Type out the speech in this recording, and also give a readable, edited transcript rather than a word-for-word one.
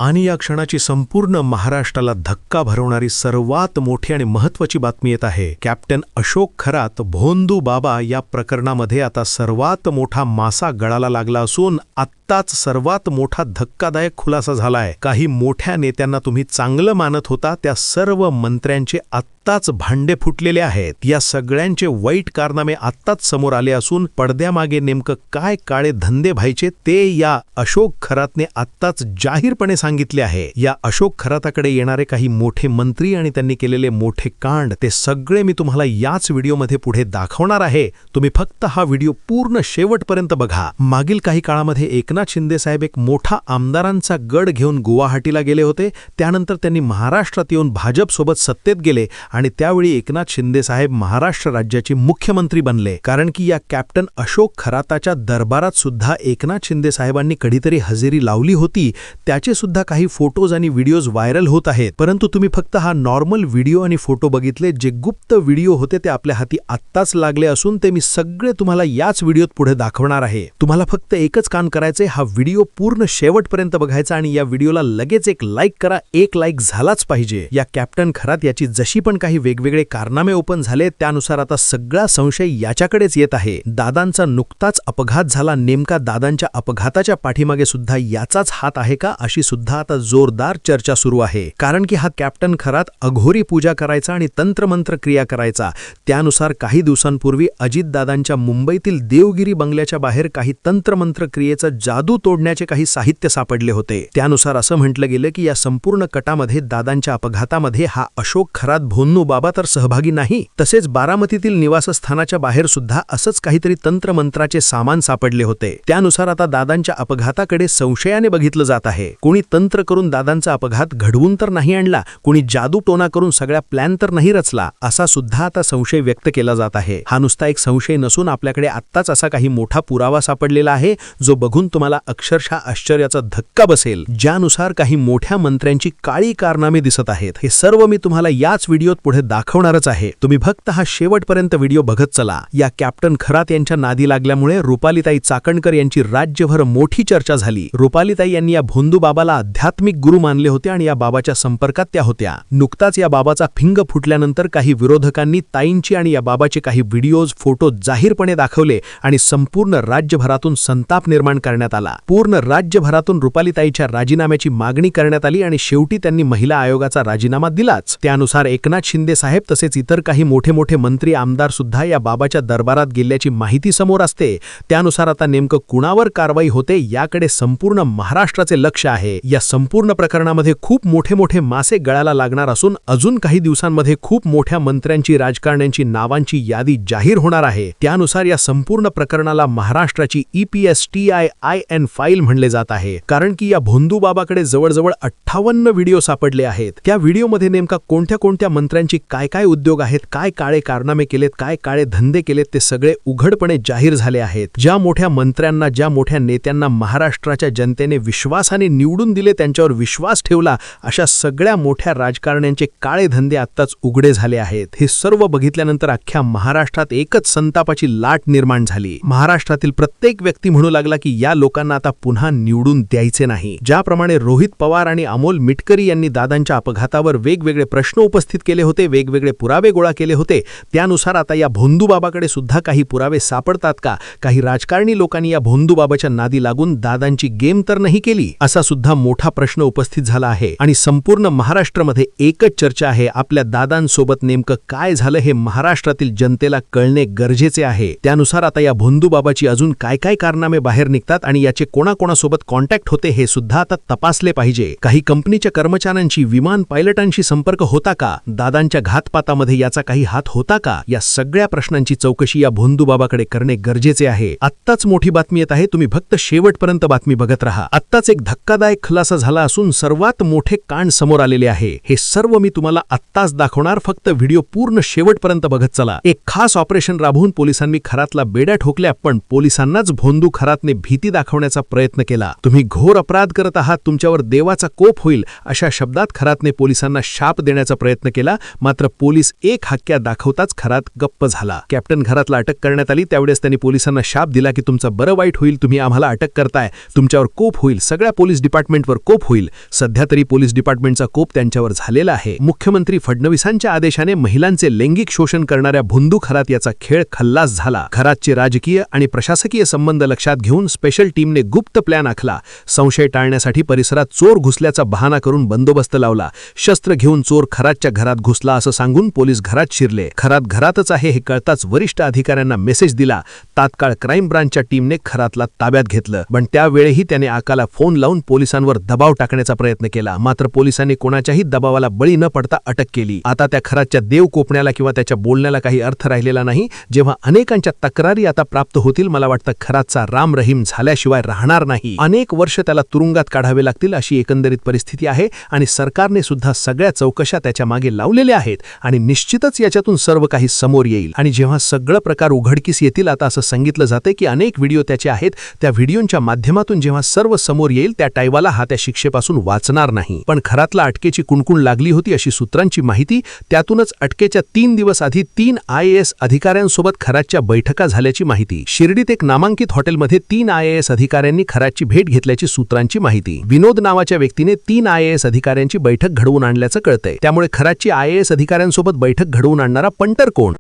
आणि या क्षणाची संपूर्ण महाराष्ट्राला धक्का भरवणारी सर्वात मोठी आणि महत्त्वाची बातमी येत आहे. कॅप्टन अशोक खरात भोंदू बाबा या प्रकरणामध्ये आता सर्वात मोठा मासा गळाला लागला असून आत्ताच सर्वात मोठा धक्कादायक खुलासा झालाय. काही मोठ्या नेत्यांना तुम्ही चांगलं मानत होता त्या सर्व मंत्र्यांचे आत्ताच भांडे फुटलेले आहेत. या सगळ्यांचे वाईट कारनामे आत्ताच समोर आले असून पडद्यामागे नेमकं काय काळे धंदे व्हायचे ते या अशोक खरातने आत्ताच जाहीरपणे सांगितले आहे. या अशोक खराताकडे येणारे काही मोठे मंत्री आणि त्यांनी केलेले मोठे कांड ते सगळे मी तुम्हाला याच व्हिडिओमध्ये पुढे दाखवणार आहे. तुम्ही फक्त हा व्हिडिओ पूर्ण शेवटपर्यंत बघा. मागील काही काळामध्ये एकनाथ शिंदे साहेब एक मोठा आमदारांचा गड घेऊन गुवाहाटीला गेले होते. त्यानंतर त्यांनी महाराष्ट्रात येऊन भाजपसोबत सत्तेत गेले आणि त्यावेळी एकनाथ शिंदे साहेब महाराष्ट्र राज्याचे मुख्यमंत्री बनले. कारण की या कॅप्टन अशोक खराताच्या दरबारात सुद्धा एकनाथ शिंदे साहेबांनी कधीतरी हजेरी लावली होती. त्याचे सुद्धा काही फोटोज आणि व्हिडिओज व्हायरल होत आहेत. परंतु तुम्ही फक्त हा नॉर्मल व्हिडिओ आणि फोटो बघितले. जे गुप्त व्हिडिओ होते ते आपल्या हाती आत्ताच लागले असून ते मी सगळे तुम्हाला याच व्हिडिओत पुढे दाखवणार आहे. तुम्हाला फक्त एकच काम करायचे, हा व्हिडिओ पूर्ण शेवटपर्यंत बघायचा आणि या व्हिडिओला लगेच एक लाईक करा. एक लाईक झालाच पाहिजे. या कॅप्टन खरात याची जशी पण काही वेगवेगळे कारनामे ओपन झाले त्यानुसार आता सगळा संशय याच्याकडेच येत आहे. दादांचा नुकताच अपघात झाला, नेमका दादांच्या अपघाताच्या पाठीमागे सुद्धा याचाच हात आहे का, अशी सुद्धा आता जोरदार चर्चा सुरू आहे. कारण की हा कॅप्टन खरात अघोरी पूजा करायचा आणि तंत्रमंत्र क्रिया करायचा. त्यानुसार काही दिवसांपूर्वी अजितदादांच्या मुंबईतील देवगिरी बंगल्याच्या बाहेर काही तंत्रमंत्र क्रियेचं जादू तोडण्याचे काही साहित्य सापडले होते. त्यानुसार असं म्हटलं गेलं की या संपूर्ण कटामध्ये दादांच्या अपघातामध्ये हा अशोक खरात भोंदू बाबा तर सहभागी नाही. तसेच बारामतीतील निवासस्थानाच्या बाहेर सुद्धा असंच काहीतरी तंत्रमंत्राचे सामान सापडले होते. त्यानुसार आता दादांच्या अपघाताकडे संशयाने बघितलं जात आहे. कोणी तंत्र करून दादांचा अपघात घडवून तर नाही आणला, कोणी जादू टोना करून सगळ्या प्लॅन तर नाही रचला, असा सुद्धा आता संशय व्यक्त केला जात आहे. हा नुसता एक संशय नसून आपल्याकडे आत्ताच असा काही मोठा पुरावा सापडलेला आहे जो बघून तुम्हाला अक्षरशः आश्चर्याचा धक्का बसेल. ज्यानुसार काही मोठ्या मंत्र्यांची काळी कारनामे दिसत आहेत. हे सर्व मी तुम्हाला याच व्हिडिओत पुढे दाखवणारच आहे. तुम्ही फक्त हा शेवटपर्यंत व्हिडिओ बघत चला. या कॅप्टन खरात यांच्या नादी लागल्यामुळे रुपालीताई चाकणकर यांची राज्यभर मोठी चर्चा झाली. रुपालीताई यांनी या भोंदू बाबाला आध्यात्मिक गुरु मानले होते आणि या बाबाच्या संपर्कात त्या होत्या. नुकताच या बाबाचा फिंग फुटल्यानंतर काही विरोधकांनी ताईंची आणि या बाबाचे काही व्हिडिओज फोटो जाहीरपणे दाखवले आणि संपूर्ण राज्यभरातून संताप निर्माण करण्यात आला. पूर्ण राज्यभरातून रुपालीताईच्या राजीनाम्याची मागणी करण्यात आली आणि शेवटी त्यांनी महिला आयोगाचा राजीनामा दिलाच. त्यानुसार एकनाथ शिंदे साहेब तसेच इतर काही मोठे मोठे मंत्री आमदार सुद्धा या बाबाच्या दरबारात गेल्याची माहिती समोर असते. त्यानुसार आता नेमकं कुणावर कारवाई होते याकडे संपूर्ण महाराष्ट्राचे लक्ष आहे. या संपूर्ण प्रकरणामध्ये खूप मोठे मोठे मासे गळाला लागणार असून अजून काही दिवसांमध्ये खूप मोठ्या मंत्र्यांची राजकारण्यांची नावांची यादी जाहीर होणार आहे. त्यानुसार या संपूर्ण प्रकरणाला महाराष्ट्राची EPSTIIN फाईल म्हणले जात आहे. कारण की या भोंदू बाबाकडे जवळजवळ 58 व्हिडिओ सापडले आहेत. त्या व्हिडिओमध्ये नेमका कोणत्या कोणत्या मंत्र्यांची काय काय उद्योग आहेत, काय काळे कारनामे केलेत, काय काळे धंदे केलेत ते सगळे उघडपणे जाहीर झाले आहेत. ज्या मोठ्या मंत्र्यांना, ज्या मोठ्या नेत्यांना महाराष्ट्राच्या जनतेने विश्वासाने निवडून दिले, त्यांच्यावर विश्वास ठेवला, अशा सगळ्या मोठ्या राजकारण्यांचे काळे धंदे आत्ताच उघडे झाले आहेत. हे सर्व बघितल्यानंतर अख्ख्या महाराष्ट्रात एकच संतापाची लाट निर्माण झाली. महाराष्ट्रातील प्रत्येक व्यक्ती म्हणू लागला की या लोकांना आता पुन्हा निवडून द्यायचे नाही. ज्याप्रमाणे रोहित पवार आणि अमोल मिटकरी यांनी दादांच्या अपघातावर वेगवेगळे प्रश्न उपस्थित केले होते, वेगवेगळे पुरावे गोळा केले होते, त्यानुसार आता या भोंदू बाबाकडे सुद्धा काही पुरावे सापडतात का? काही राजकारणी लोकांनी या भोंदू बाबाच्या नादी लागून दादांची गेम तर नाही केली, असा सुद्धा मोठा प्रश्न उपस्थित झाला आहे. आणि संपूर्ण महाराष्ट्रामध्ये एकच चर्चा आहे, आपल्या दादांसोबत नेमकं काय झालं हे महाराष्ट्रातील जनतेला कळणे गरजेचे आहे. त्यानुसार आता या भोंदू बाबाची अजून काय काय कारनामे बाहेर निघतात आणि याचे कोणाकोणासोबत कॉन्टॅक्ट होते हे सुद्धा आता तपासले पाहिजे. काही कंपनीच्या कर्मचाऱ्यांशी, विमान पायलटांशी संपर्क होता का? दादांच्या घातपातामध्ये याचा काही हात होता का? या सगळ्या प्रश्नांची चौकशी या भोंदू बाबाकडे करणे गरजेचे आहे. आत्ताच मोठी बातमी येत आहे, तुम्ही फक्त शेवटपर्यंत बातमी बघत राहा. आत्ताच एक धक्कादायक खुलासा झाला असून सर्वात मोठे कांड समोर आलेले आहे. हे सर्व मी तुम्हाला आत्ताच दाखवणार, फक्त व्हिडिओ पूर्ण शेवटपर्यंत बघत चला. एक खास ऑपरेशन राबवून पोलिसांनी खरातला बेड्या ठोकल्या, पण पोलिसांनाच भोंदू खरातने भीती दाखवली दाखवण्याचा प्रयत्न केला. तुम्ही घोर अपराध करत आहात, तुमच्यावर देवाचा कोप होईल अशा शब्दात खरातने पोलिसांना शाप देण्याचा प्रयत्न केला. मात्र पोलीस एक हाक्या दाखवताच खरात गप्प झाला. कॅप्टन खरातला अटक करण्यात आली. त्यावेळेस त्यांनी पोलिसांना शाप दिला की तुमचं बरं वाईट होईल, तुम्ही आम्हाला अटक करताय, तुमच्यावर कोप होईल, सगळ्या पोलीस डिपार्टमेंटवर कोप होईल. सध्या तरी पोलीस डिपार्टमेंटचा कोप त्यांच्यावर झालेला आहे. मुख्यमंत्री फडणवीसांच्या आदेशाने महिलांचे लैंगिक शोषण करणाऱ्या भोंदू खरात याचा खेळ खल्लास झाला. खरातचे राजकीय आणि प्रशासकीय संबंध लक्षात घेऊन स्पेशल टीमने गुप्त प्लॅन आखला. संशय टाळण्यासाठी परिसरात चोर घुसल्याचा बहाणा करून बंदोबस्त लावला. शस्त्र घेऊन चोर खरातच्या घरात घुसला असं सांगून पोलीस घरात शिरले. खरात घरातच आहे हे कळताच वरिष्ठ अधिकाऱ्यांना मेसेज दिला. तात्काळ क्राईम ब्रांचच्या टीमने खरातला ताब्यात घेतलं. पण त्यावेळेही त्याने आकाला फोन लावून पोलिसांवर दबाव टाकण्याचा प्रयत्न केला. मात्र पोलिसांनी कोणाच्याही दबावाला बळी न पडता अटक केली. आता त्या खरातच्या देव कोपण्याला किंवा त्याच्या बोलण्याला काही अर्थ राहिलेला नाही. जेव्हा अनेकांच्या तक्रारी आता प्राप्त होतील, मला वाटतं खरातचा राम रहीम झाल्याशिवाय राहणार नाही. अनेक वर्ष त्याला तुरुंगात काढावे लागतील अशी एकंदरीत परिस्थिती आहे. आणि सरकारने सुद्धा सगळ्या चौकशा त्याच्या मागे लावलेल्या आहेत आणि निश्चितच याच्यातून सर्व काही समोर येईल. आणि जेव्हा सगळं प्रकार उघडकीस येतील, आता असं सांगितलं जाते की अनेक व्हिडिओ त्याचे आहेत, त्या व्हिडिओच्या माध्यमातून जेव्हा सर्व समोर येईल त्या टाईवाला हा त्या शिक्षेपासून वाचणार नाही. पण खरातला अटकेची कुणकुण लागली होती अशी सूत्रांची माहिती. त्यातूनच अटकेच्या 3 दिवस आधी 3 IAS अधिकाऱ्यांसोबत खरातच्या बैठका झाल्याची माहिती. शिर्डीत एक नामांकित हॉटेलमध्ये 3 IAS अधिकाऱ्यांनी खरातची भेट घेतल्याची सूत्रांची माहिती. विनोद नावाच्या व्यक्तीने 3 IAS अधिकाऱ्यांची बैठक घडवून आणल्याचं कळतंय. त्यामुळे खरातची IAS अधिकाऱ्यांसोबत बैठक घडवून आणणारा पंटर कोण?